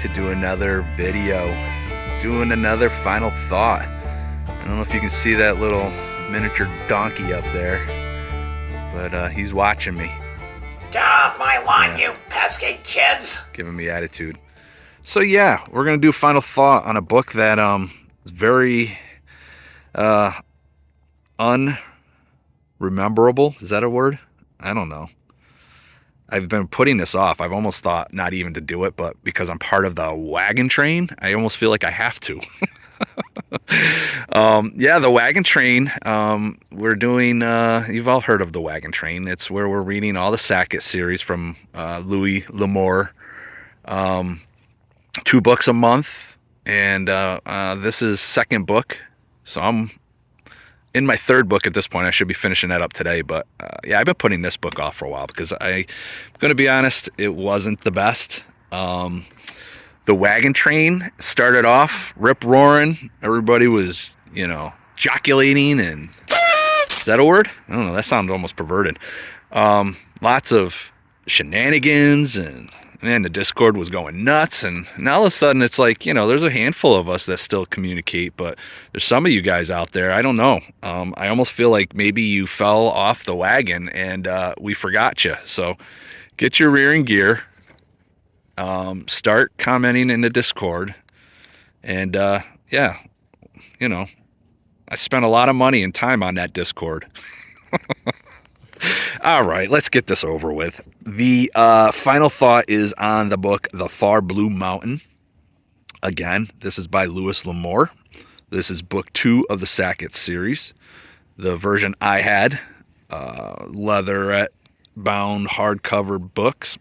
to do another video, doing another final thought. I don't know if you can see that little miniature donkey up there, but he's watching me. Get off my lawn, you pesky kids! Giving me attitude. So yeah, we're gonna do final thought on a book that is very unrememberable. Is that a word? I don't know. I've been putting this off. I've almost thought not even to do it, but because I'm part of the Wagon Train, I almost feel like I have to. The Wagon Train. We're doing, you've all heard of the Wagon Train. It's where we're reading all the Sackett series from Louis L'Amour. 2 books a month, and this is second book. So I'm in my 3rd book at this point. I should be finishing that up today, but I've been putting this book off for a while because I'm going to be honest, it wasn't the best. The Wagon Train started off rip-roaring. Everybody was, joculating, and is that a word? I don't know. That sounded almost perverted. Lots of shenanigans, and man, the Discord was going nuts, and now all of a sudden it's like, there's a handful of us that still communicate, but there's some of you guys out there, I don't know. I almost feel like maybe you fell off the wagon and we forgot you. So get your rear in gear, start commenting in the Discord, and I spent a lot of money and time on that Discord. All right, let's get this over with. The final thought is on the book The Far Blue Mountain. Again, this is by Louis L'Amour. This is book 2 of the Sackett series. The version I had, leatherette bound hardcover books.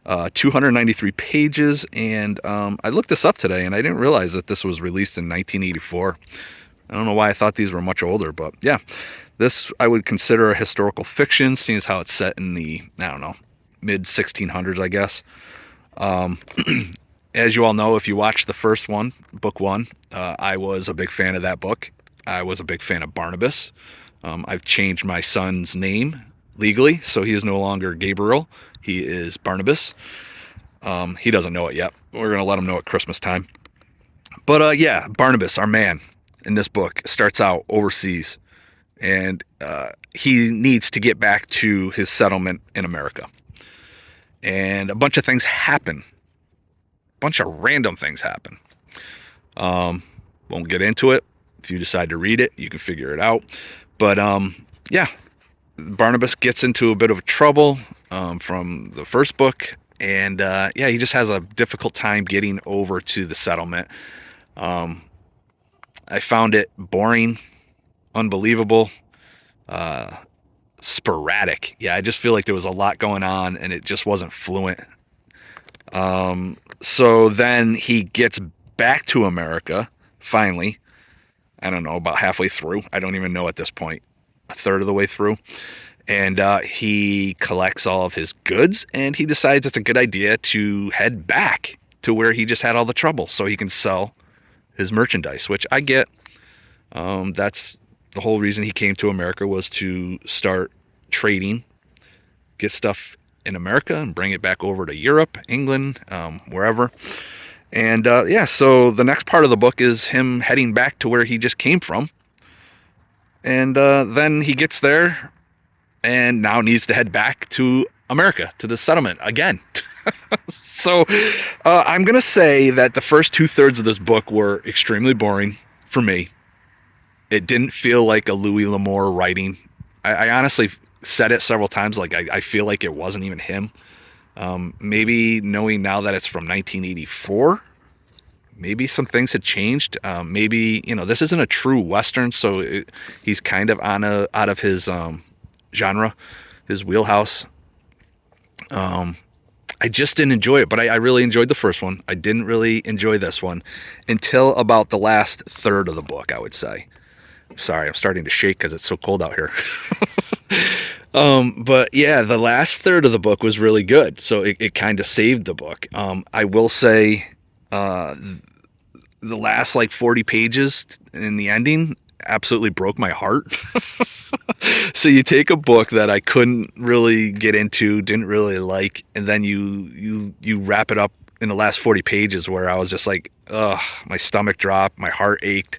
293 pages, and I looked this up today, and I didn't realize that this was released in 1984. I don't know why I thought these were much older, but yeah. This I would consider a historical fiction, seeing as how it's set in the, mid 1600s, I guess. As you all know, if you watched the first one, book 1, I was a big fan of that book. I was a big fan of Barnabas. I've changed my son's name legally, so he is no longer Gabriel. He is Barnabas. He doesn't know it yet. We're going to let him know at Christmas time. But Barnabas, our man, in this book, starts out overseas. And he needs to get back to his settlement in America. And a bunch of things happen. A bunch of random things happen. Won't get into it. If you decide to read it, you can figure it out. But Barnabas gets into a bit of trouble from the first book. And he just has a difficult time getting over to the settlement. I found it boring, unbelievable, sporadic. I just feel like there was a lot going on and it just wasn't fluent. So then he gets back to America finally. I don't know, about halfway through. I don't even know at this point, a third of the way through. And he collects all of his goods, and he decides it's a good idea to head back to where he just had all the trouble so he can sell his merchandise, which I get. That's the whole reason he came to America, was to start trading, get stuff in America and bring it back over to Europe, England, wherever. And so the next part of the book is him heading back to where he just came from. And then he gets there and now needs to head back to America, to the settlement again. So I'm going to say that the first 2/3 of this book were extremely boring for me. It didn't feel like a Louis L'Amour writing. I honestly said it several times, like I feel like it wasn't even him. Maybe knowing now that it's from 1984, maybe some things had changed. Maybe, this isn't a true Western, so he's kind of out of his genre, his wheelhouse. I just didn't enjoy it, but I really enjoyed the first one. I didn't really enjoy this one until about the last third of the book, I would say. Sorry, I'm starting to shake because it's so cold out here. But the last third of the book was really good. So it kind of saved the book. I will say, the last 40 pages in the ending absolutely broke my heart. So you take a book that I couldn't really get into, didn't really like, and then you wrap it up in the last 40 pages where I was just like, ugh, my stomach dropped, my heart ached.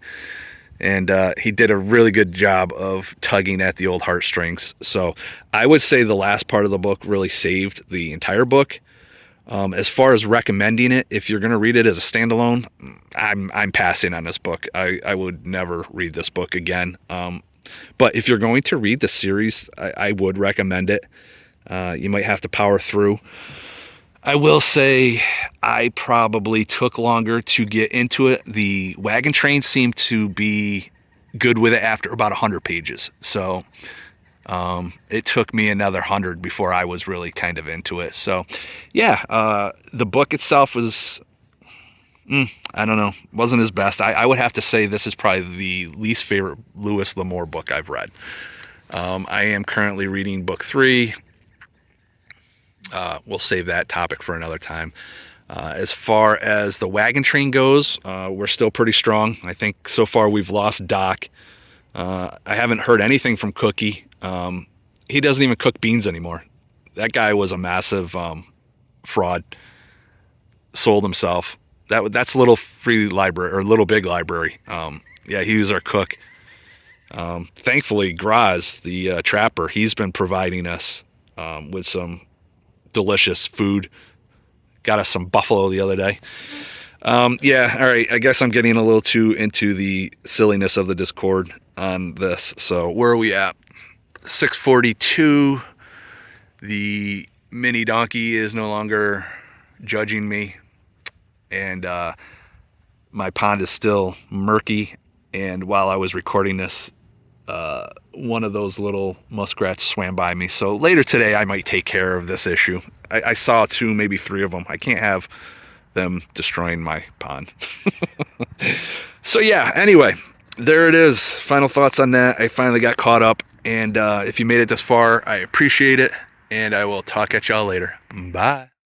And he did a really good job of tugging at the old heartstrings. So I would say the last part of the book really saved the entire book. As far as recommending it, if you're going to read it as a standalone, I'm passing on this book. I would never read this book again. But if you're going to read the series, I would recommend it. You might have to power through. I will say I probably took longer to get into it. The Wagon Train seemed to be good with it after about 100 pages. So it took me another 100 before I was really kind of into it. So yeah, the book itself was, I don't know, wasn't his best. I would have to say this is probably the least favorite Lewis L'Amour book I've read. I am currently reading book 3. We'll save that topic for another time. As far as the Wagon Train goes, we're still pretty strong. I think so far we've lost Doc. I haven't heard anything from Cookie. He doesn't even cook beans anymore. That guy was a massive fraud. Sold himself. That's Little Free Library or Little Big Library. Yeah, he was our cook. Thankfully, Graz, the trapper, he's been providing us with some delicious food. Got us some buffalo the other day. Yeah, all right. I guess I'm getting a little too into the silliness of the Discord on this. So where are we at? 6:42. The mini donkey is no longer judging me, and my pond is still murky. And while I was recording this, one of those little muskrats swam by me. So later today, I might take care of this issue. I saw 2, maybe 3 of them. I can't have them destroying my pond. So yeah, anyway, there it is. Final thoughts on that. I finally got caught up. And if you made it this far, I appreciate it. And I will talk at y'all later. Bye.